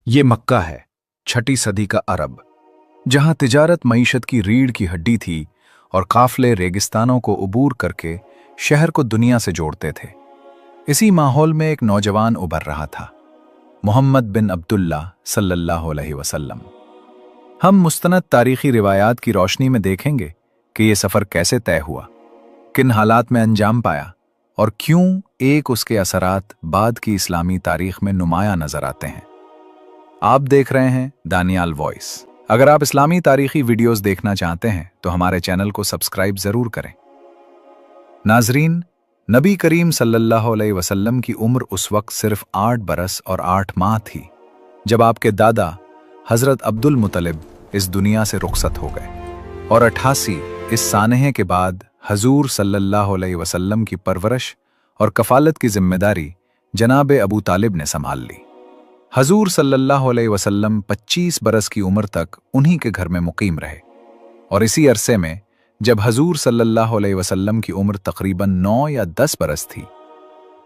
ये मक्का है, छठी सदी का अरब, जहां तिजारत मईशत की रीढ़ की हड्डी थी और काफले रेगिस्तानों को उबूर करके शहर को दुनिया से जोड़ते थे। इसी माहौल में एक नौजवान उभर रहा था, मोहम्मद बिन अब्दुल्ला सल्लल्लाहु अलैहि वसल्लम। हम मुस्तनद तारीखी रिवायात की रोशनी में देखेंगे कि ये सफ़र कैसे तय हुआ, किन हालात में अंजाम पाया और क्यों एक उसके असरात बाद की इस्लामी तारीख में नुमाया नजर आते हैं। आप देख रहे हैं दानियाल वॉइस। अगर आप इस्लामी तारीखी वीडियोस देखना चाहते हैं तो हमारे चैनल को सब्सक्राइब जरूर करें। नाजरीन, नबी करीम सल्लल्लाहु अलैहि वसल्लम की उम्र उस वक्त सिर्फ 8 बरस और 8 माह थी जब आपके दादा हजरत अब्दुल मुतलिब इस दुनिया से रुखसत हो गए और 88 इस सानहे के बाद हजूर सल्लल्लाहु अलैहि वसल्लम की परवरिश और कफालत की जिम्मेदारी जनाब अबू तालिब ने संभाल ली। हजूर सल्लल्लाहु अलैहि वसल्लम 25 बरस की उम्र तक उन्हीं के घर में मुकीम रहे और इसी अरसे में जब हजूर सल्लल्लाहु अलैहि वसल्लम की उम्र तकरीबन 9 या 10 बरस थी,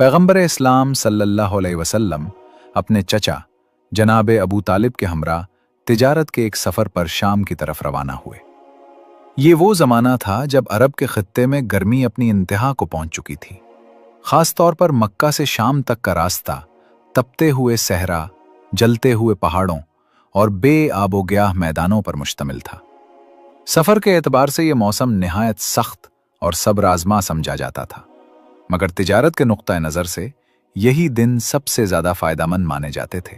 पैगंबर इस्लाम सल्लल्लाहु अलैहि वसल्लम अपने चचा जनाब अबू तालिब के हमरा तिजारत के एक सफ़र पर शाम की तरफ रवाना हुए। ये वो ज़माना था जब अरब के खत्ते में गर्मी अपनी इंतहा को पहुंच चुकी थी। ख़ास तौर पर मक्का से शाम तक का रास्ता तपते हुए सहरा, जलते हुए पहाड़ों और बेआबोग्याह मैदानों पर मुश्तमिल था। सफ़र के एतबार से यह मौसम निहायत सख्त और सब्र आज़मा समझा जाता था, मगर तिजारत के नुक्ता नज़र से यही दिन सबसे ज़्यादा फ़ायदामंद माने जाते थे।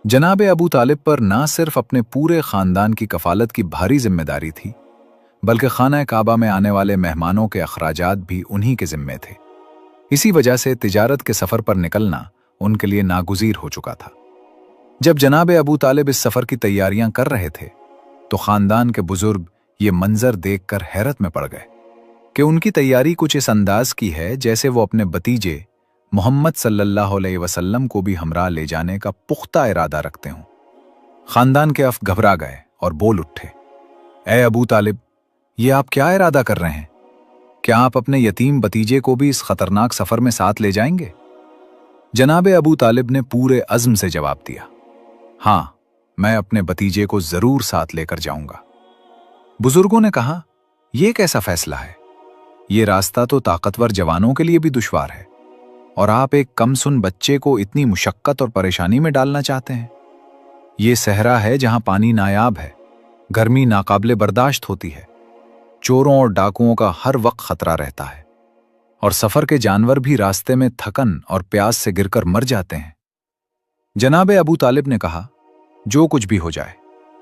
जनाब अबू तालिब पर ना सिर्फ अपने पूरे ख़ानदान की कफ़ालत की भारी जिम्मेदारी थी, बल्कि खाना काबा में आने वाले मेहमानों के अखराजात भी उन्हीं के ज़िम्मे थे। इसी वजह से तिजारत के सफ़र पर निकलना उनके लिए नागुज़ीर हो चुका था। जब जनाब अबू तालिब इस सफ़र की तैयारियां कर रहे थे तो ख़ानदान के बुजुर्ग ये मंजर देखकर हैरत में पड़ गए कि उनकी तैयारी कुछ इस अंदाज की है जैसे वो अपने भतीजे मोहम्मद सल्लल्लाहु अलैहि वसल्लम को भी हमरा ले जाने का पुख्ता इरादा रखते हों। ख़ानदान के अफ़ घबरा गए और बोल उठे, ए अबू तालिब, ये आप क्या इरादा कर रहे हैं? क्या आप अपने यतीम भतीजे को भी इस ख़तरनाक सफ़र में साथ ले जाएंगे? जनाब अबू तालिब ने पूरे अज़्म से जवाब दिया, हाँ, मैं अपने भतीजे को जरूर साथ लेकर जाऊंगा। बुजुर्गों ने कहा, यह कैसा फैसला है? ये रास्ता तो ताकतवर जवानों के लिए भी दुश्वार है और आप एक कमसुन बच्चे को इतनी मुशक्कत और परेशानी में डालना चाहते हैं। ये सहरा है जहां पानी नायाब है, गर्मी नाकाबिले बर्दाश्त होती है, चोरों और डाकुओं का हर वक्त खतरा रहता है और सफर के जानवर भी रास्ते में थकन और प्यास से गिरकर मर जाते हैं। जनाब अबू तालिब ने कहा, जो कुछ भी हो जाए,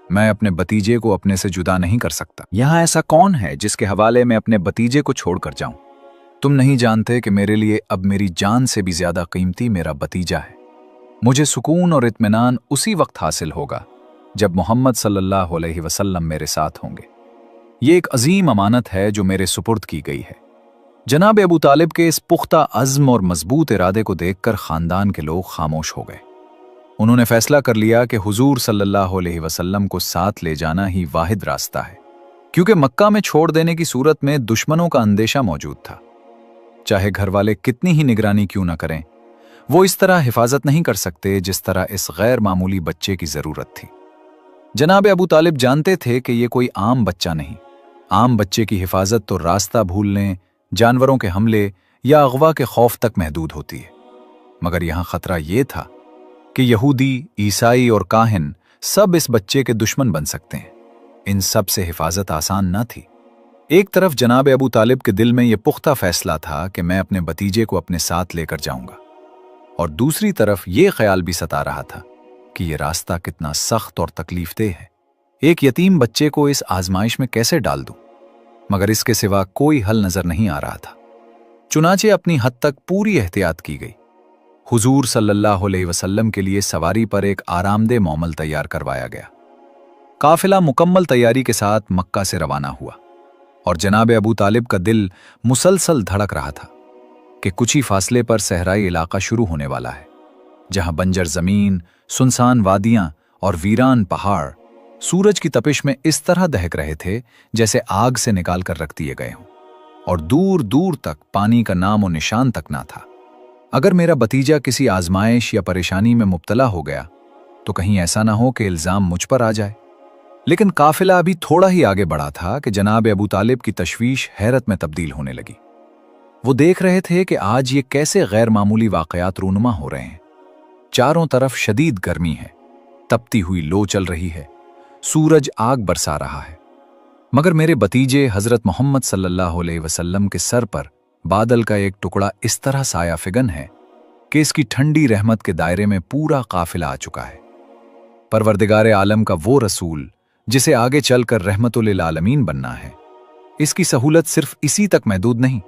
मैं अपने भतीजे को अपने से जुदा नहीं कर सकता। यहां ऐसा कौन है जिसके हवाले में अपने भतीजे को छोड़कर जाऊं? तुम नहीं जानते कि मेरे लिए अब मेरी जान से भी ज्यादा कीमती मेरा भतीजा है। मुझे सुकून और इत्मीनान उसी वक्त हासिल होगा जब मोहम्मद सल्लल्लाहु अलैहि वसल्लम मेरे साथ होंगे। ये एक अजीम अमानत है जो मेरे सुपुर्द की गई है। जनाब अबू तालिब के इस पुख्ता अज़्म और मजबूत इरादे को देखकर खानदान के लोग खामोश हो गए। उन्होंने फैसला कर लिया कि हुजूर सल्लल्लाहु अलैहि वसल्लम को साथ ले जाना ही वाहिद रास्ता है, क्योंकि मक्का में छोड़ देने की सूरत में दुश्मनों का अंदेशा मौजूद था। चाहे घर वाले कितनी ही निगरानी क्यों न करें, वो इस तरह हिफाजत नहीं कर सकते जिस तरह इस गैर मामूली बच्चे की जरूरत थी। जनाब अबू तालिब जानते थे कि ये कोई आम बच्चा नहीं। आम बच्चे की हिफाजत तो रास्ता भूलने, जानवरों के हमले या अगवा के खौफ तक महदूद होती है, मगर यहां खतरा यह था कि यहूदी, ईसाई और काहिन सब इस बच्चे के दुश्मन बन सकते हैं। इन सब से हिफाजत आसान न थी। एक तरफ जनाब अबू तालिब के दिल में यह पुख्ता फैसला था कि मैं अपने भतीजे को अपने साथ लेकर जाऊंगा, और दूसरी तरफ यह ख्याल भी सता रहा था कि यह रास्ता कितना सख्त और तकलीफदेह है। एक यतीम बच्चे को इस आजमाइश में कैसे डाल दूं? मगर इसके सिवा कोई हल नजर नहीं आ रहा था। चुनाचे अपनी हद तक पूरी एहतियात की गई। हुजूर सल्लल्लाहु अलैहि वसल्लम के लिए सवारी पर एक आरामदेह मौमल तैयार करवाया गया। काफिला मुकम्मल तैयारी के साथ मक्का से रवाना हुआ और जनाब अबू तालिब का दिल मुसलसल धड़क रहा था कि कुछ ही फासले पर सहराई इलाका शुरू होने वाला है, जहां बंजर जमीन, सुनसान वादियां और वीरान पहाड़ सूरज की तपिश में इस तरह दहक रहे थे जैसे आग से निकाल कर रख दिए गए हों, और दूर दूर तक पानी का नाम और निशान तक ना था। अगर मेरा भतीजा किसी आजमाइश या परेशानी में मुब्तला हो गया तो कहीं ऐसा ना हो कि इल्जाम मुझ पर आ जाए। लेकिन काफिला अभी थोड़ा ही आगे बढ़ा था कि जनाब अबू तालिब की तशवीश हैरत में तब्दील होने लगी। वो देख रहे थे कि आज ये कैसे गैर मामूली वाकयात रूनुमा हो रहे हैं। चारों तरफ शदीद गर्मी है, तपती हुई लो चल रही है, सूरज आग बरसा रहा है, मगर मेरे भतीजे हजरत मोहम्मद सल्लल्लाहु अलैहि वसल्लम के सर पर बादल का एक टुकड़ा इस तरह साया फिगन है कि इसकी ठंडी रहमत के दायरे में पूरा काफिला आ चुका है। परवरदिगारे आलम का वो रसूल जिसे आगे चलकर रहमतुल आलमीन बनना है, इसकी सहूलत सिर्फ इसी तक महदूद नहीं,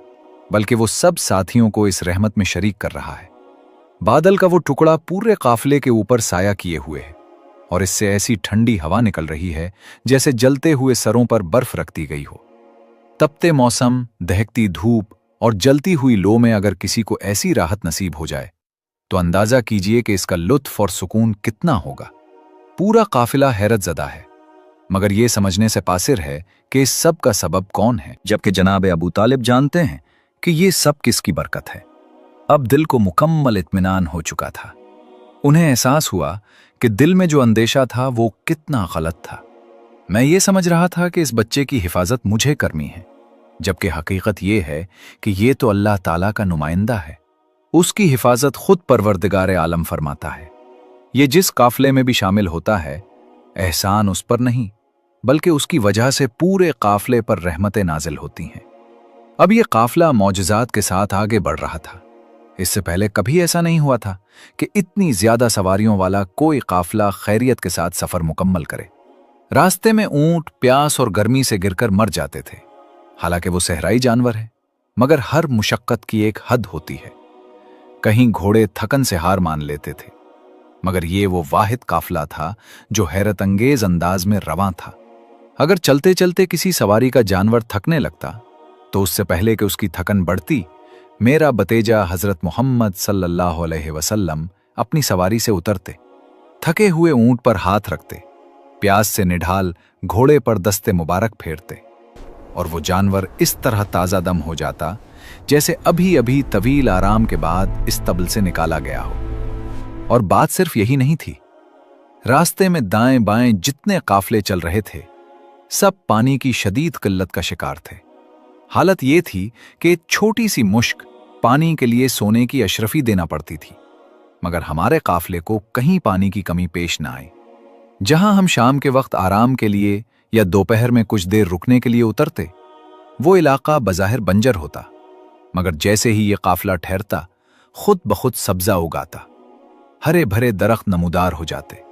बल्कि वो सब साथियों को इस रहमत में शरीक कर रहा है। बादल का वो टुकड़ा पूरे काफिले के ऊपर साया किए हुए है और इससे ऐसी ठंडी हवा निकल रही है जैसे जलते हुए सरों पर बर्फ रख दी गई हो। तपते मौसम, दहकती धूप और जलती हुई लो में अगर किसी को ऐसी राहत नसीब हो जाए तो अंदाजा कीजिए कि इसका लुत्फ और सुकून कितना होगा। पूरा काफिला हैरत ज़दा है, मगर यह समझने से पासिर है कि इस सब का सबब कौन है, जबकि जनाब अबू तालिब जानते हैं कि ये सब किसकी बरकत है। अब दिल को मुकम्मल इत्मीनान हो चुका था। उन्हें एहसास हुआ कि दिल में जो अंदेशा था वो कितना गलत था। मैं ये समझ रहा था कि इस बच्चे की हिफाजत मुझे करनी है, जबकि हकीकत ये है कि ये तो अल्लाह ताला का नुमाइंदा है। उसकी हिफाजत खुद परवरदिगार आलम फरमाता है। ये जिस काफिले में भी शामिल होता है, एहसान उस पर नहीं बल्कि उसकी वजह से पूरे काफिले पर रहमतें नाजिल होती हैं। अब ये काफिला मौजज़ात के साथ आगे बढ़ रहा था। इससे पहले कभी ऐसा नहीं हुआ था कि इतनी ज्यादा सवारियों वाला कोई काफिला खैरियत के साथ सफर मुकम्मल करे। रास्ते में ऊंट प्यास और गर्मी से गिरकर मर जाते थे। हालांकि वो सहराई जानवर है, मगर हर मुशक्कत की एक हद होती है। कहीं घोड़े थकन से हार मान लेते थे, मगर ये वो वाहिद काफिला था जो हैरत अंगेज अंदाज में रवां था। अगर चलते चलते किसी सवारी का जानवर थकने लगता तो उससे पहले कि उसकी थकन बढ़ती, मेरा भतीजा हजरत मोहम्मद सल्लल्लाहु अलैहि वसल्लम अपनी सवारी से उतरते, थके हुए ऊंट पर हाथ रखते, प्यास से निढाल घोड़े पर दस्ते मुबारक फेरते और वो जानवर इस तरह ताज़ा दम हो जाता जैसे अभी अभी तवील आराम के बाद इस्तबल से निकाला गया हो। और बात सिर्फ यही नहीं थी। रास्ते में दाएं बाएं जितने काफिले चल रहे थे, सब पानी की शदीद किल्लत का शिकार थे। हालत ये थी कि एक छोटी सी मुश्क पानी के लिए सोने की अशरफी देना पड़ती थी, मगर हमारे काफिले को कहीं पानी की कमी पेश न आई। जहां हम शाम के वक्त आराम के लिए या दोपहर में कुछ देर रुकने के लिए उतरते, वो इलाका बज़ाहिर बंजर होता, मगर जैसे ही ये काफिला ठहरता, खुद बखुद सब्जा उगाता, हरे भरे दरख्त नमूदार हो जाते,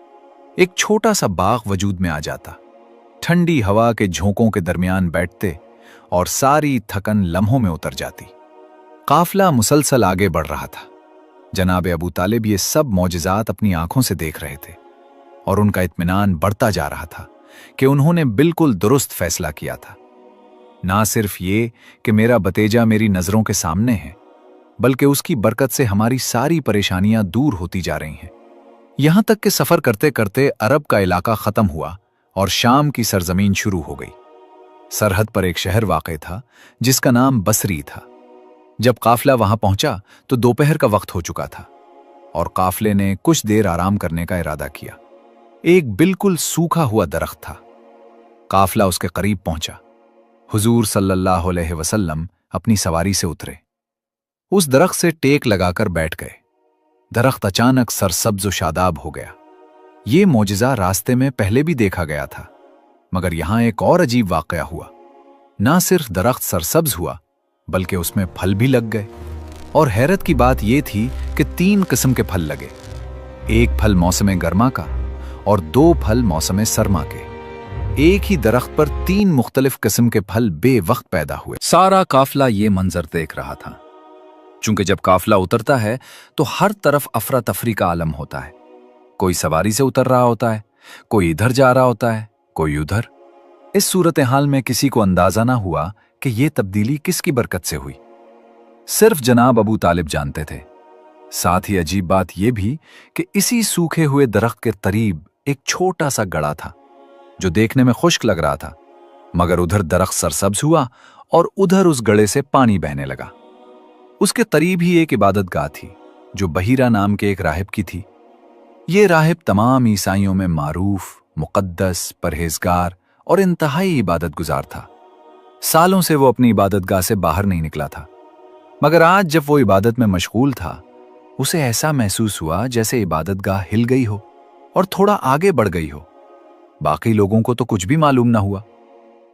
एक छोटा सा बाग वजूद में आ जाता, ठंडी हवा के झोंकों के दरमियान बैठते और सारी थकन लम्हों में उतर जाती। काफिला मुसलसल आगे बढ़ रहा था। जनाब अबू तालिब ये सब मौजज़ात अपनी आंखों से देख रहे थे और उनका इत्मीनान बढ़ता जा रहा था कि उन्होंने बिल्कुल दुरुस्त फैसला किया था। ना सिर्फ ये कि मेरा भतीजा मेरी नजरों के सामने है, बल्कि उसकी बरकत से हमारी सारी परेशानियां दूर होती जा रही हैं। यहां तक कि सफर करते करते अरब का इलाका खत्म हुआ और शाम की सरजमीन शुरू हो गई। सरहद पर एक शहर वाक़ था जिसका नाम बसरी था। जब काफिला वहां पहुंचा तो दोपहर का वक्त हो चुका था और काफिले ने कुछ देर आराम करने का इरादा किया। एक बिल्कुल सूखा हुआ दरख्त था। काफिला उसके करीब पहुंचा। हुजूर सल्लल्लाहु अलैहि वसल्लम अपनी सवारी से उतरे, उस दरख्त से टेक लगाकर बैठ गए। दरख्त अचानक सरसब्ज व शादाब हो गया। ये मौजिज़ा रास्ते में पहले भी देखा गया था, मगर यहां एक और अजीब वाकया हुआ। ना सिर्फ दरख्त सरसब्ज हुआ, बल्कि उसमें फल भी लग गए। और हैरत की बात यह थी कि 3 किस्म के फल लगे। एक फल मौसम गर्मा का और 2 फल मौसम सरमा के। एक ही दरख्त पर 3 मुख्तलिफ किस्म के फल बेवक्त पैदा हुए। सारा काफिला ये मंजर देख रहा था। चूंकि जब काफिला उतरता है तो हर तरफ अफरा तफरी का आलम होता है। कोई सवारी से उतर रहा होता है, कोई इधर जा रहा होता है, कोई उधर। इस सूरत हाल में किसी को अंदाजा ना हुआ कि यह तब्दीली किसकी बरकत से हुई। सिर्फ जनाब अबू तालिब जानते थे। साथ ही अजीब बात यह भी कि इसी सूखे हुए दरख्त के करीब एक छोटा सा गड़ा था जो देखने में खुश्क लग रहा था, मगर उधर दरख्त सरसब्ज हुआ और उधर उस गड़े से पानी बहने लगा। उसके करीब ही एक इबादतगाह थी जो बहीरा नाम के एक राहिब की थी। ये राहिब तमाम ईसाइयों में मारूफ, मुक़द्दस, परहेजगार और इंतहाई इबादत गुजार था। सालों से वो अपनी इबादतगाह से बाहर नहीं निकला था, मगर आज जब वो इबादत में मशगूल था, उसे ऐसा महसूस हुआ जैसे इबादतगाह हिल गई हो और थोड़ा आगे बढ़ गई हो। बाकी लोगों को तो कुछ भी मालूम ना हुआ,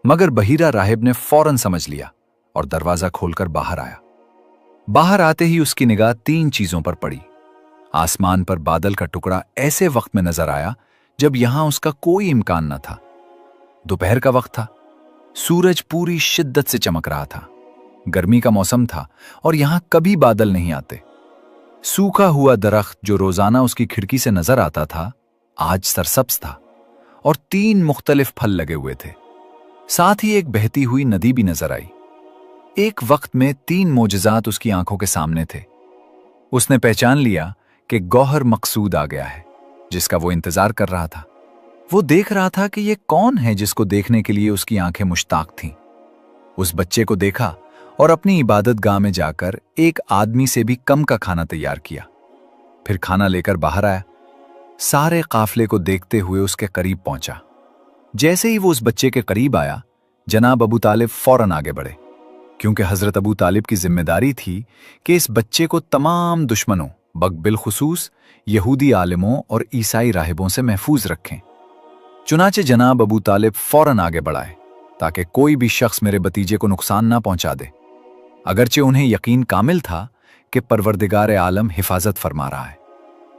मगर बहीरा राहिब ने फौरन समझ लिया और दरवाजा खोलकर बाहर आया। बाहर आते ही उसकी निगाह 3 चीजों पर पड़ी। आसमान पर बादल का टुकड़ा ऐसे वक्त में नजर आया जब यहां उसका कोई इम्कान न था। दोपहर का वक्त था, सूरज पूरी शिद्दत से चमक रहा था, गर्मी का मौसम था और यहां कभी बादल नहीं आते। सूखा हुआ दरख्त जो रोजाना उसकी खिड़की से नजर आता था, आज सरसब्ज था और 3 मुख्तलिफ फल लगे हुए थे। साथ ही एक बहती हुई नदी भी नजर आई। एक वक्त में 3 मोजज़ात उसकी आंखों के सामने थे। उसने पहचान लिया कि गौहर मकसूद आ गया है, जिसका वो इंतजार कर रहा था। वो देख रहा था कि ये कौन है जिसको देखने के लिए उसकी आंखें मुश्ताक थीं। उस बच्चे को देखा और अपनी इबादत गाह में जाकर एक आदमी से भी कम का खाना तैयार किया। फिर खाना लेकर बाहर आया। सारे काफले को देखते हुए उसके करीब पहुंचा। जैसे ही वो उस बच्चे के करीब आया, जनाब अबू तालिब फौरन आगे बढ़े, क्योंकि हजरत अबू तालिब की जिम्मेदारी थी कि इस बच्चे को तमाम दुश्मनों, बिलखुसूस यहूदी आलिमों और ईसाई राहिबों से महफूज रखें। चुनाचे जनाब अबू तालिब फौरन आगे बढ़ाए ताकि कोई भी शख्स मेरे भतीजे को नुकसान ना पहुंचा दे। अगरचे उन्हें यकीन कामिल था कि परवरदिगार आलम हिफाजत फरमा रहा है,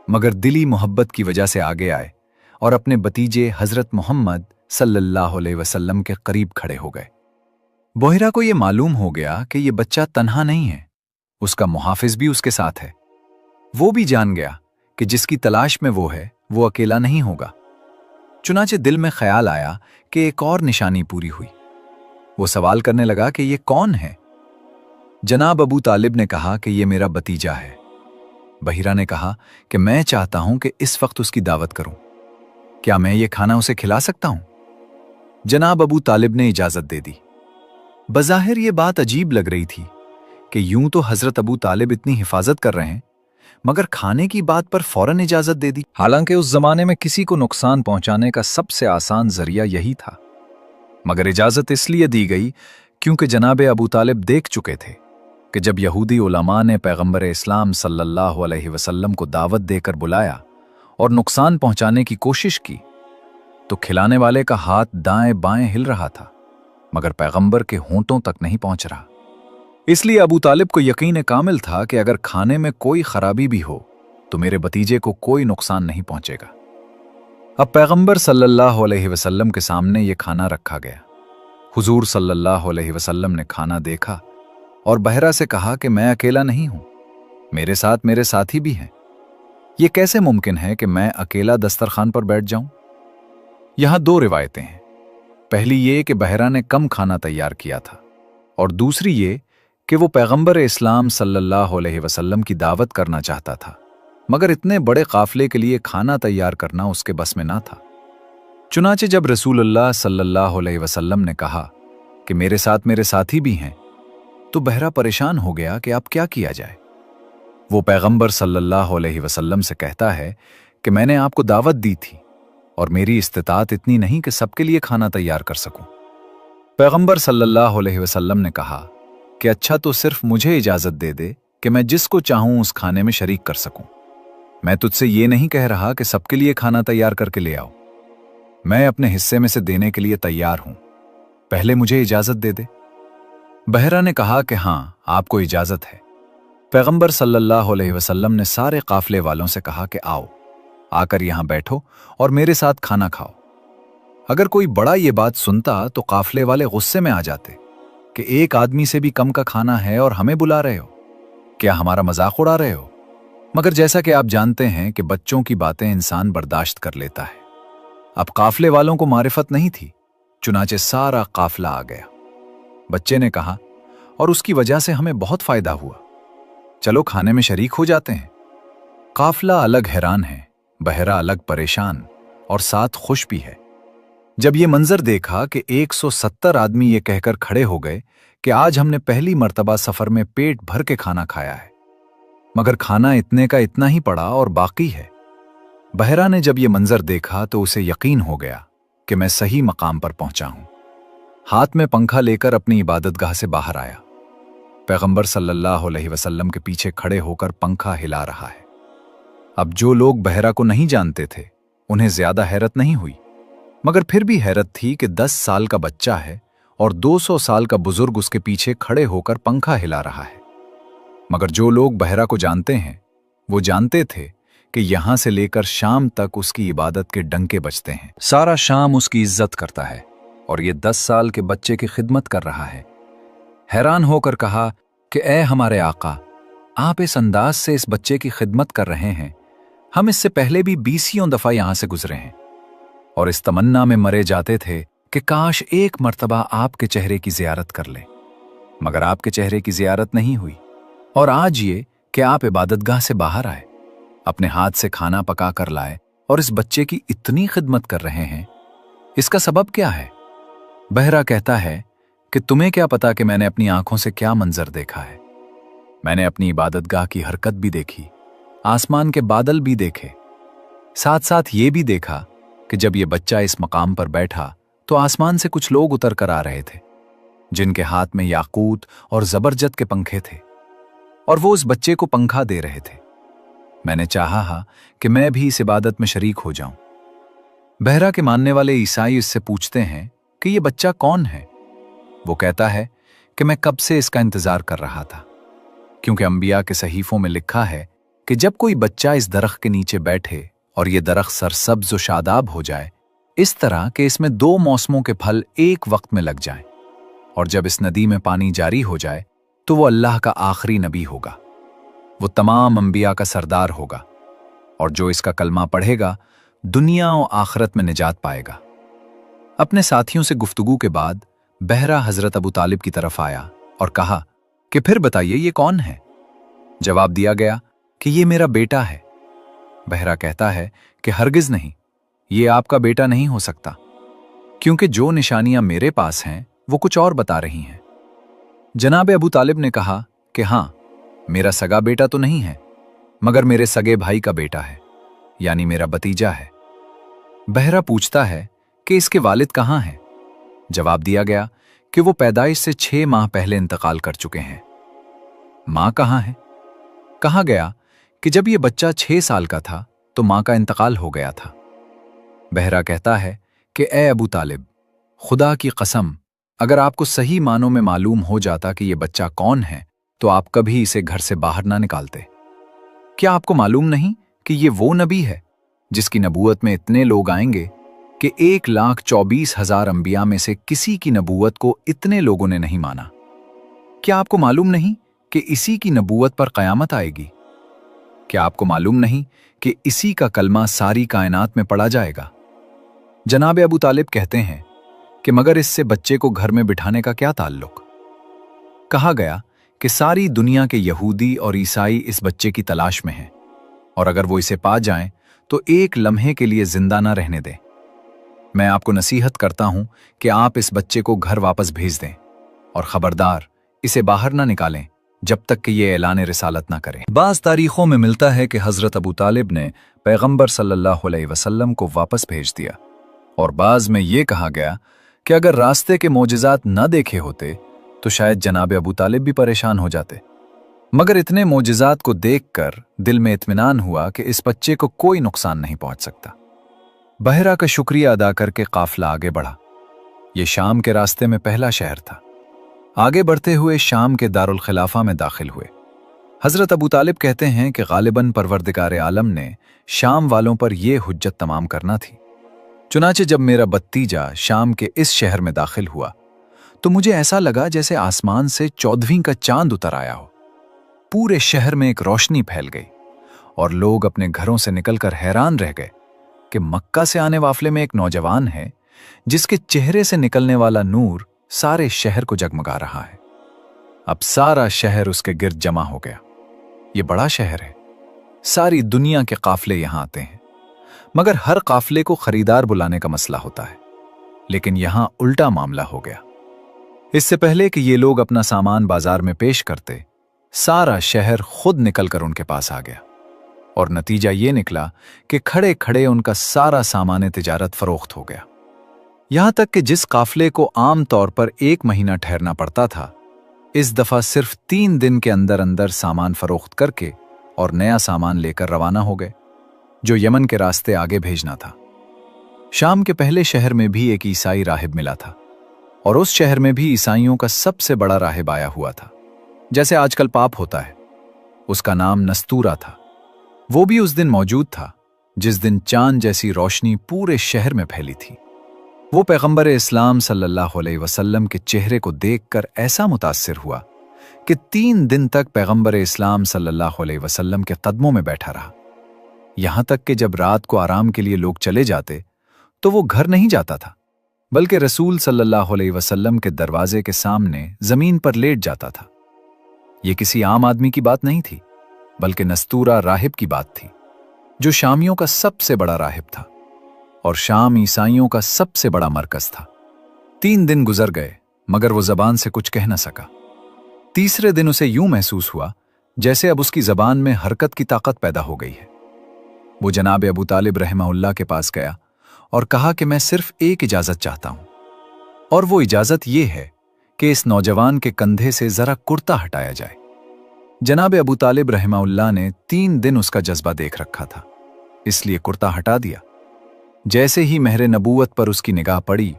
मगर दिली मोहब्बत की वजह से आगे आए और अपने भतीजे हजरत मोहम्मद सल्लल्लाहु अलैहि वसल्लम के करीब खड़े हो गए। बोहिरा को यह मालूम हो गया कि यह बच्चा तन्हा नहीं है, उसका मुहाफिज भी उसके साथ है। वो भी जान गया कि जिसकी तलाश में वो है, वो अकेला नहीं होगा। चुनाचे दिल में ख्याल आया कि एक और निशानी पूरी हुई। वो सवाल करने लगा कि ये कौन है। जनाब अबू तालिब ने कहा कि ये मेरा भतीजा है। बहीरा ने कहा कि मैं चाहता हूं कि इस वक्त उसकी दावत करूं। क्या मैं ये खाना उसे खिला सकता हूं? जनाब अबू तालिब ने इजाजत दे दी। बज़ाहिर ये बात अजीब लग रही थी कि यूं तो हजरत अबू तालिब इतनी हिफाजत कर रहे हैं, मगर खाने की बात पर फौरन इजाजत दे दी। हालांकि उस जमाने में किसी को नुकसान पहुंचाने का सबसे आसान जरिया यही था, मगर इजाजत इसलिए दी गई क्योंकि जनाब अबू तालिब देख चुके थे कि जब यहूदी उलमा ने पैगंबर इस्लाम सल्लल्लाहु अलैहि वसल्लम को दावत देकर बुलाया और नुकसान पहुंचाने की कोशिश की, तो खिलाने वाले का हाथ दाएं बाएं हिल रहा था, मगर पैगंबर के होंठों तक नहीं पहुंच रहा। इसलिए अबू तालिब को यकीन कामिल था कि अगर खाने में कोई खराबी भी हो तो मेरे भतीजे को कोई नुकसान नहीं पहुंचेगा। अब पैगंबर सल्लल्लाहु अलैहि वसल्लम के सामने ये खाना रखा गया। हुजूर सल्लल्लाहु अलैहि वसल्लम ने खाना देखा और बहरा से कहा कि मैं अकेला नहीं हूं, मेरे साथ मेरे साथी भी हैं। ये कैसे मुमकिन है कि मैं अकेला दस्तरखान पर बैठ जाऊं? यहां 2 रिवायतें हैं। पहली ये कि बहरा ने कम खाना तैयार किया था, और दूसरी ये कि वो पैगंबर इस्लाम सल्लल्लाहु अलैहि वसल्लम की दावत करना चाहता था, मगर इतने बड़े काफले के लिए खाना तैयार करना उसके बस में ना था। चुनाचे जब रसूलुल्लाह सल्लल्लाहु अलैहि वसल्लम ने कहा कि मेरे साथ मेरे साथी भी हैं, तो बहरा परेशान हो गया कि अब क्या किया जाए। वो पैगंबर सल्लल्लाहु अलैहि वसल्लम से कहता है कि मैंने आपको दावत दी थी और मेरी इस्तिताअत इतनी नहीं कि सबके लिए खाना तैयार कर सकूं। पैगंबर सल्लल्लाहु अलैहि वसल्लम ने कहा कि अच्छा, तो सिर्फ मुझे इजाजत दे दे कि मैं जिसको चाहूं उस खाने में शरीक कर सकूं। मैं तुझसे ये नहीं कह रहा कि सबके लिए खाना तैयार करके ले आओ। मैं अपने हिस्से में से देने के लिए तैयार हूं, पहले मुझे इजाजत दे दे। बहरा ने कहा कि हां, आपको इजाजत है। पैगंबर सल्लल्लाहु अलैहि वसल्लम ने सारे काफले वालों से कहा कि आओ, आकर यहां बैठो और मेरे साथ खाना खाओ। अगर कोई बड़ा ये बात सुनता तो काफले वाले गुस्से में आ जाते कि एक आदमी से भी कम का खाना है और हमें बुला रहे हो, क्या हमारा मजाक उड़ा रहे हो? मगर जैसा कि आप जानते हैं कि बच्चों की बातें इंसान बर्दाश्त कर लेता है। अब काफले वालों को मारिफत नहीं थी, चुनाचे सारा काफला आ गया। बच्चे ने कहा, और उसकी वजह से हमें बहुत फायदा हुआ, चलो खाने में शरीक हो जाते हैं। काफला अलग हैरान है, बहरा अलग परेशान और साथ खुश भी है। जब ये मंजर देखा कि 170 आदमी ये कहकर खड़े हो गए कि आज हमने पहली मर्तबा सफर में पेट भर के खाना खाया है, मगर खाना इतने का इतना ही पड़ा और बाकी है। बहरा ने जब ये मंजर देखा तो उसे यकीन हो गया कि मैं सही मकाम पर पहुंचा हूं। हाथ में पंखा लेकर अपनी इबादतगाह से बाहर आया। पैगंबर सल्लल्लाहु अलैहि वसल्लम के पीछे खड़े होकर पंखा हिला रहा है। अब जो लोग बहरा को नहीं जानते थे उन्हें ज्यादा हैरत नहीं हुई, मगर फिर भी हैरत थी कि 10 साल का बच्चा है और 200 साल का बुजुर्ग उसके पीछे खड़े होकर पंखा हिला रहा है। मगर जो लोग बहरा को जानते हैं वो जानते थे कि यहां से लेकर शाम तक उसकी इबादत के डंके बजते हैं। सारा शाम उसकी इज्जत करता है और ये 10 साल के बच्चे की खिदमत कर रहा है। हैरान होकर कहा कि ए हमारे आका, आप इस अंदाज से इस बच्चे की खिदमत कर रहे हैं, हम इससे पहले भी 20 दफा यहां से गुजरे हैं और इस तमन्ना में मरे जाते थे कि काश एक मर्तबा आपके चेहरे की जियारत कर लें, मगर आपके चेहरे की जियारत नहीं हुई। और आज ये कि आप इबादतगाह से बाहर आए, अपने हाथ से खाना पका कर लाए और इस बच्चे की इतनी खिदमत कर रहे हैं, इसका सबब क्या है? बहरा कहता है कि तुम्हें क्या पता कि मैंने अपनी आंखों से क्या मंजर देखा है। मैंने अपनी इबादतगाह की हरकत भी देखी, आसमान के बादल भी देखे, साथ साथ ये भी देखा कि जब ये बच्चा इस मकाम पर बैठा तो आसमान से कुछ लोग उतर कर आ रहे थे जिनके हाथ में याकूत और जबरजद के पंखे थे और वो उस बच्चे को पंखा दे रहे थे। मैंने चाहा कि मैं भी इस इबादत में शरीक हो जाऊं। बहरा के मानने वाले ईसाई इससे पूछते हैं कि ये बच्चा कौन है। वो कहता है कि मैं कब से इसका इंतजार कर रहा था, क्योंकि अंबिया के सहीफों में लिखा है कि जब कोई बच्चा इस दरख्त के नीचे बैठे और ये दरख्त सरसब्ज व शादाब हो जाए, इस तरह कि इसमें 2 मौसमों के फल एक वक्त में लग जाएं, और जब इस नदी में पानी जारी हो जाए तो वो अल्लाह का आखिरी नबी होगा, वो तमाम अंबिया का सरदार होगा, और जो इसका कलमा पढ़ेगा दुनिया और आखिरत में निजात पाएगा। अपने साथियों से गुफ्तगू के बाद बहरा हजरत अबू तालिब की तरफ आया और कहा कि फिर बताइए ये कौन है। जवाब दिया गया कि ये मेरा बेटा है। बहरा कहता है कि हरगिज नहीं, ये आपका बेटा नहीं हो सकता, क्योंकि जो निशानियां मेरे पास हैं वो कुछ और बता रही हैं। जनाब अबू तालिब ने कहा कि हां, मेरा सगा बेटा तो नहीं है, मगर मेरे सगे भाई का बेटा है, यानी मेरा भतीजा है। बहरा पूछता है कि इसके वालिद कहां हैं। जवाब दिया गया कि वो पैदाइश से 6 माह पहले इंतकाल कर चुके हैं। मां कहां है? कहा गया कि जब ये बच्चा 6 साल का था तो मां का इंतकाल हो गया था। बहरा कहता है कि ए अबू तालिब, खुदा की कसम, अगर आपको सही मानों में मालूम हो जाता कि ये बच्चा कौन है तो आप कभी इसे घर से बाहर ना निकालते। क्या आपको मालूम नहीं कि ये वो नबी है जिसकी नबूवत में इतने लोग आएंगे कि 1,24,000 अंबिया में से किसी की नबूवत को इतने लोगों ने नहीं माना? क्या आपको मालूम नहीं कि इसी की नबूवत पर कयामत आएगी? क्या आपको मालूम नहीं कि इसी का कलमा सारी कायनात में पढ़ा जाएगा? जनाब अबू तालिब कहते हैं कि मगर इससे बच्चे को घर में बिठाने का क्या ताल्लुक? कहा गया कि सारी दुनिया के यहूदी और ईसाई इस बच्चे की तलाश में हैं, और अगर वो इसे पा जाएं तो एक लम्हे के लिए जिंदा ना रहने दें। मैं आपको नसीहत करता हूं कि आप इस बच्चे को घर वापस भेज दें, और खबरदार इसे बाहर ना निकालें जब तक कि ये ऐलान रिसालत ना करें। बाज़ तारीखों में मिलता है कि हजरत अबू तालिब ने पैगंबर सल्लल्लाहु अलैहि वसल्लम को वापस भेज दिया, और बाज़ में ये कहा गया कि अगर रास्ते के मोजिज़ात न देखे होते तो शायद जनाब अबू तालिब भी परेशान हो जाते। मगर इतने मोजिज़ात को देखकर दिल में इत्मीनान हुआ कि इस बच्चे को कोई नुकसान नहीं पहुंच सकता। बहरा का शुक्रिया अदा करके काफिला आगे बढ़ा। ये शाम के रास्ते में पहला शहर था। आगे बढ़ते हुए शाम के दारुल खिलाफा में दाखिल हुए। हजरत अबू तालिब कहते हैं कि गालिबन परवरदिगार आलम ने शाम वालों पर यह हुज्जत तमाम करना थी। चुनाचे जब मेरा भतीजा शाम के इस शहर में दाखिल हुआ तो मुझे ऐसा लगा जैसे आसमान से 14वीं का चांद उतर आया हो। पूरे शहर में एक रोशनी फैल गई और लोग अपने घरों से निकलकर हैरान रह गए कि मक्का से आने वाफले में एक नौजवान है जिसके चेहरे से निकलने वाला नूर सारे शहर को जगमगा रहा है। अब सारा शहर उसके गिर्द जमा हो गया। ये बड़ा शहर है, सारी दुनिया के काफिले यहां आते हैं, मगर हर काफिले को खरीदार बुलाने का मसला होता है। लेकिन यहां उल्टा मामला हो गया। इससे पहले कि ये लोग अपना सामान बाजार में पेश करते, सारा शहर खुद निकलकर उनके पास आ गया और नतीजा ये निकला कि खड़े खड़े उनका सारा सामान तिजारत फरोख्त हो गया। यहां तक कि जिस काफले को आम तौर पर 1 महीना ठहरना पड़ता था, इस दफा सिर्फ 3 दिन के अंदर अंदर सामान फरोख्त करके और नया सामान लेकर रवाना हो गए, जो यमन के रास्ते आगे भेजना था। शाम के पहले शहर में भी एक ईसाई राहिब मिला था, और उस शहर में भी ईसाइयों का सबसे बड़ा राहिब आया हुआ था, जैसे आजकल पाप होता है। उसका नाम नस्तूरा था। वो भी उस दिन मौजूद था जिस दिन चांद जैसी रोशनी पूरे शहर में फैली थी। वो पैगंबर इस्लाम सल्लल्लाहु अलैहि वसल्लम के चेहरे को देखकर ऐसा मुतासिर हुआ कि 3 दिन तक पैगंबर इस्लाम सल्लल्लाहु अलैहि वसल्लम के कदमों में बैठा रहा। यहां तक कि जब रात को आराम के लिए लोग चले जाते तो वो घर नहीं जाता था, बल्कि रसूल सल्लल्लाहु अलैहि वसल्लम के दरवाजे के सामने जमीन पर लेट जाता था। ये किसी आम आदमी की बात नहीं थी, बल्कि नस्तूरा राहिब की बात थी, जो शामियों का सबसे बड़ा राहिब था, और शाम ईसाइयों का सबसे बड़ा मरकज था। 3 दिन गुजर गए, मगर वो जबान से कुछ कह न सका। तीसरे दिन उसे यूं महसूस हुआ जैसे अब उसकी जबान में हरकत की ताकत पैदा हो गई है। वो जनाब अबू तालिब रहमहुल्लाह के पास गया और कहा कि मैं सिर्फ एक इजाजत चाहता हूं, और वो इजाजत ये है कि इस नौजवान के कंधे से जरा कुर्ता हटाया जाए। जनाब अबू तालिब रहमहुल्लाह ने 3 दिन उसका जज्बा देख रखा था, इसलिए कुर्ता हटा दिया। जैसे ही महरे नबूवत पर उसकी निगाह पड़ी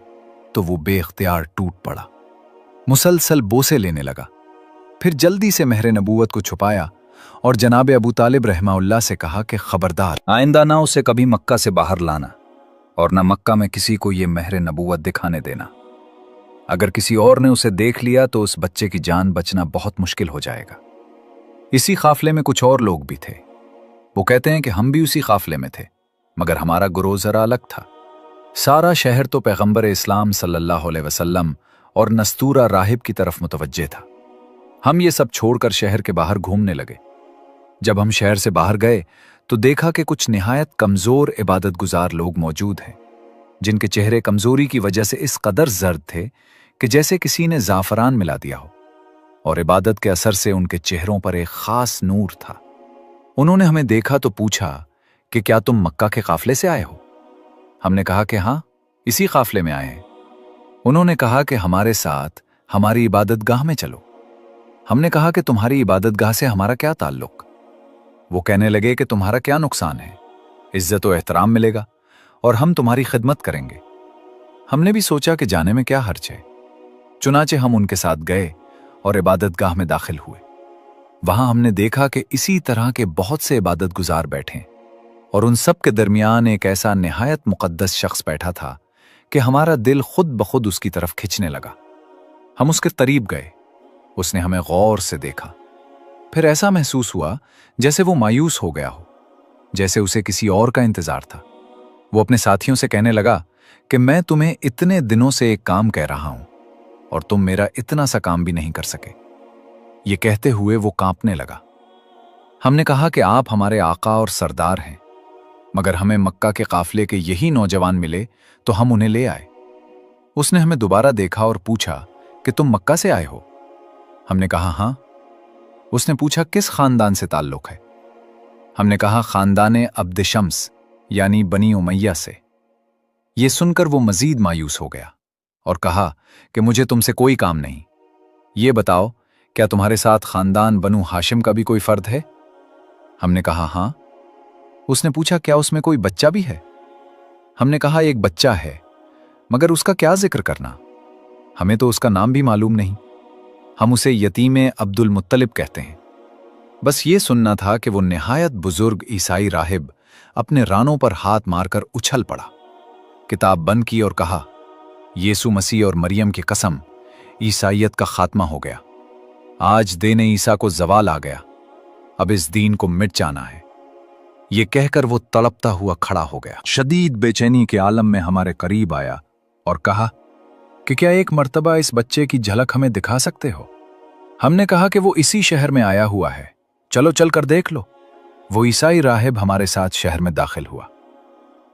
तो वो बेख्तियार टूट पड़ा, मुसलसल बोसे लेने लगा। फिर जल्दी से महरे नबूवत को छुपाया और जनाब अबू तालिब रहमहुल्लाह से कहा कि खबरदार, आइंदा ना उसे कभी मक्का से बाहर लाना और ना मक्का में किसी को ये महरे नबूवत दिखाने देना। अगर किसी और ने उसे देख लिया तो उस बच्चे की जान बचना बहुत मुश्किल हो जाएगा। इसी काफले में कुछ और लोग भी थे। वो कहते हैं कि हम भी उसी काफले में थे, मगर हमारा गुरोह जरा अलग था। सारा शहर तो पैगंबर इस्लाम सल्लल्लाहु अलैहि वसल्लम और नस्तूरा राहिब की तरफ मुतवज्जे था। हम ये सब छोड़कर शहर के बाहर घूमने लगे। जब हम शहर से बाहर गए तो देखा कि कुछ निहायत कमजोर इबादत गुजार लोग मौजूद हैं, जिनके चेहरे कमजोरी की वजह से इस कदर जर्द थे कि जैसे किसी ने जाफरान मिला दिया हो, और इबादत के असर से उनके चेहरों पर एक खास नूर था। उन्होंने हमें देखा तो पूछा कि क्या तुम मक्का के काफले से आए हो? हमने कहा कि हाँ, इसी काफले में आए हैं। उन्होंने कहा कि हमारे साथ हमारी इबादतगाह में चलो। हमने कहा कि तुम्हारी इबादतगाह से हमारा क्या ताल्लुक? वो कहने लगे कि तुम्हारा क्या नुकसान है, इज्जत और एहतराम मिलेगा और हम तुम्हारी खिदमत करेंगे। हमने भी सोचा कि जाने में क्या हर्ज है। चुनाचे हम उनके साथ गए और इबादतगाह में दाखिल हुए। वहां हमने देखा कि इसी तरह के बहुत से इबादत गुजार बैठे, और उन सब के दरमियान एक ऐसा निहायत मुकद्दस शख्स बैठा था कि हमारा दिल खुद ब खुद उसकी तरफ खिंचने लगा। हम उसके करीब गए। उसने हमें गौर से देखा। फिर ऐसा महसूस हुआ जैसे वो मायूस हो गया हो, जैसे उसे किसी और का इंतजार था। वो अपने साथियों से कहने लगा कि मैं तुम्हें इतने दिनों से एक काम कह रहा हूं और तुम मेरा इतना सा काम भी नहीं कर सके। ये कहते हुए वो कांपने लगा। हमने कहा कि आप हमारे आका और सरदार हैं, मगर हमें मक्का के काफले के यही नौजवान मिले तो हम उन्हें ले आए। उसने हमें दोबारा देखा और पूछा कि तुम मक्का से आए हो? हमने कहा हाँ। उसने पूछा किस खानदान से ताल्लुक है? हमने कहा खानदाने अब्द शम्स यानी बनी उमैया से। ये सुनकर वो मजीद मायूस हो गया और कहा कि मुझे तुमसे कोई काम नहीं। ये बताओ, क्या तुम्हारे साथ खानदान बनु हाशिम का भी कोई फर्द है? हमने कहा हाँ। उसने पूछा क्या उसमें कोई बच्चा भी है? हमने कहा एक बच्चा है, मगर उसका क्या जिक्र करना, हमें तो उसका नाम भी मालूम नहीं। हम उसे यतीमे अब्दुल मुत्तलिब कहते हैं। बस ये सुनना था कि वो निहायत बुजुर्ग ईसाई राहिब अपने रानों पर हाथ मारकर उछल पड़ा, किताब बंद की और कहा, यीशु मसीह और मरियम की कसम, ईसाइयत का खात्मा हो गया। आज देने ईसा को जवाल आ गया। अब इस दीन को मिट जाना है। ये कहकर वो तड़पता हुआ खड़ा हो गया। शदीद बेचैनी के आलम में हमारे करीब आया और कहा कि क्या एक मर्तबा इस बच्चे की झलक हमें दिखा सकते हो? हमने कहा कि वो इसी शहर में आया हुआ है, चलो चल कर देख लो। वो ईसाई राहिब हमारे साथ शहर में दाखिल हुआ।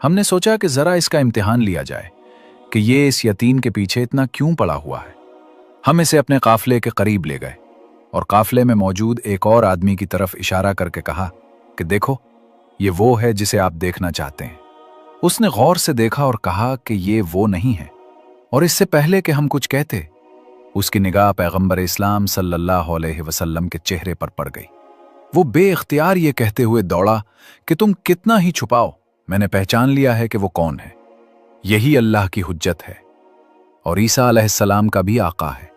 हमने सोचा कि जरा इसका इम्तिहान लिया जाए कि ये इस यतीम के पीछे इतना क्यों पड़ा हुआ है। हम इसे अपने काफले के करीब ले गए और काफले में मौजूद एक और आदमी की तरफ इशारा करके कहा कि देखो, ये वो है जिसे आप देखना चाहते हैं। उसने गौर से देखा और कहा कि ये वो नहीं है, और इससे पहले कि हम कुछ कहते, उसकी निगाह पैगंबर इस्लाम सल्लल्लाहु अलैहि वसल्लम के चेहरे पर पड़ गई। वो बेइख्तियार ये कहते हुए दौड़ा कि तुम कितना ही छुपाओ, मैंने पहचान लिया है कि वो कौन है। यही अल्लाह की हुज्जत है और ईसा अलैहिस्सलाम का भी आका है।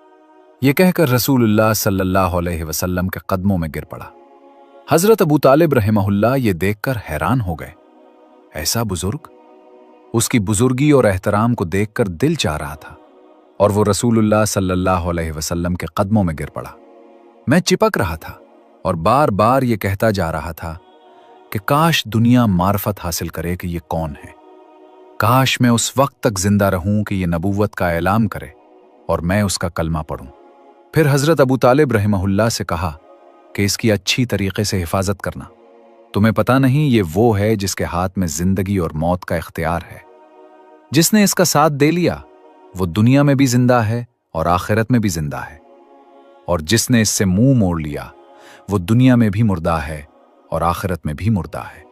ये कहकर रसूलुल्लाह सल्लल्लाहु अलैहि वसल्लम के कदमों में गिर पड़ा। हजरत अबू तालिब रहमहुल्लाह ये देखकर हैरान हो गए। ऐसा बुजुर्ग? उसकी बुजुर्गी और एहतराम को देखकर दिल चाह रहा था और वो रसूलुल्लाह सल्लल्लाहु अलैहि वसल्लम के कदमों में गिर पड़ा। मैं चिपक रहा था और बार बार ये कहता जा रहा था कि काश दुनिया मार्फत हासिल करे कि ये कौन है। काश मैं उस वक्त तक जिंदा रहूं कि ये नबूवत का ऐलान करे और मैं उसका कलमा पढ़ूं। फिर हजरत अबू तालिब रहमहुल्लाह से कहा कि इसकी अच्छी तरीके से हिफाजत करना। तुम्हें पता नहीं ये वो है जिसके हाथ में जिंदगी और मौत का इख्तियार है। जिसने इसका साथ दे लिया वो दुनिया में भी जिंदा है और आखिरत में भी जिंदा है, और जिसने इससे मुंह मोड़ लिया वो दुनिया में भी मुर्दा है और आखिरत में भी मुर्दा है।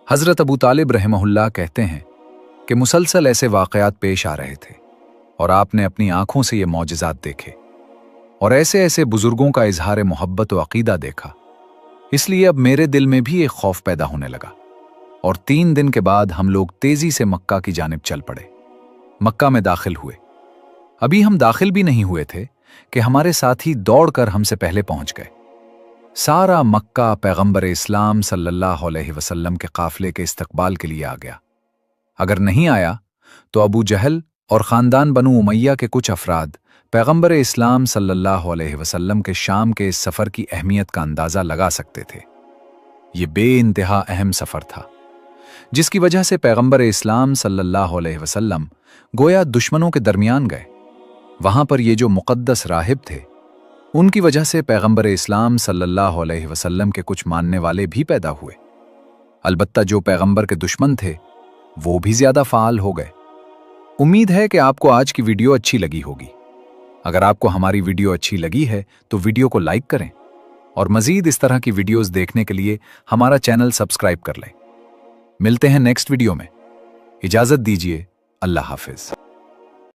हजरत अबू तालिब रहमहुल्लाह कहते हैं कि मुसलसल ऐसे वाकयात पेश आ रहे थे और आपने अपनी आंखों से ये मौजज़ात देखे और ऐसे ऐसे बुजुर्गों का इजहार मोहब्बत व अकीदा देखा। इसलिए अब मेरे दिल में भी एक खौफ पैदा होने लगा और 3 दिन के बाद हम लोग तेजी से मक्का की जानिब चल पड़े। मक्का में दाखिल हुए। अभी हम दाखिल भी नहीं हुए थे कि हमारे साथी दौड़कर हमसे पहले पहुंच गए। सारा मक्का पैगंबर इस्लाम सल्लल्लाहु अलैहि वसल्लम के काफिले के इस्तकबाल के लिए आ गया। अगर नहीं आया तो अबू जहल और खानदान बनु उमैया के कुछ अफराद पैगंबर इस्लाम सल्लल्लाहु अलैहि वसल्लम के शाम के इस सफ़र की अहमियत का अंदाज़ा लगा सकते थे। ये बेइंतहा अहम सफ़र था जिसकी वजह से पैगंबर इस्लाम सल्लल्लाहु अलैहि वसल्लम गोया दुश्मनों के दरमियान गए। वहां पर ये जो मुक़द्दस राहिब थे उनकी वजह से पैगंबर इस्लाम सल्लल्लाहु अलैहि वसल्लम के कुछ मानने वाले भी पैदा हुए। अलबत्ता जो पैगंबर के दुश्मन थे वो भी ज्यादा फ़ाल हो गए। उम्मीद है कि आपको आज की वीडियो अच्छी लगी होगी। अगर आपको हमारी वीडियो अच्छी लगी है तो वीडियो को लाइक करें और मज़ीद इस तरह की वीडियोस देखने के लिए हमारा चैनल सब्सक्राइब कर लें। मिलते हैं नेक्स्ट वीडियो में। इजाज़त दीजिए। अल्लाह हाफिज़।